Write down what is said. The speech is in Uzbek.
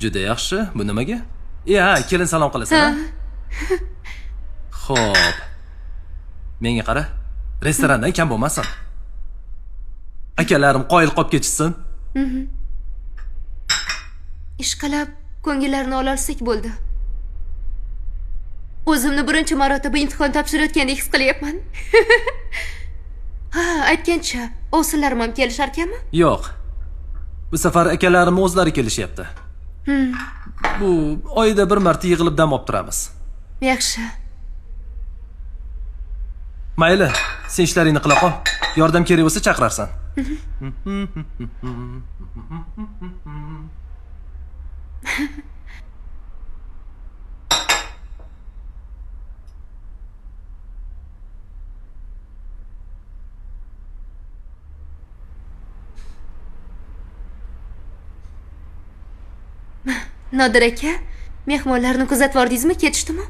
Juda yaxshi. Bu nimaga? Ha, kelin salom qilasan. Xo'p. Menga qara. Restorandan kam bo'lmasin. Akalarim qoyil qolib ketishsin. Ishqilab ko'ngillarini ololsak bo'ldi. O'zimni birinchi marotaba imtihon topshirayotgandek his qilyapman. Ha, aytgancha, ovsinlarim ham kelishar ekanmi? Yo'q. Bu safar akalarim o'zlari kelishyapti. Bu oyda bir marta yig'ilib dam olib turamiz. Yaxshi. Mayli, sen ishlaringni qila qol. Yordam kerak bo'lsa chaqirarsan. Nodir aka, mehmonlarni kuzatib ordingizmi, ketishdimi?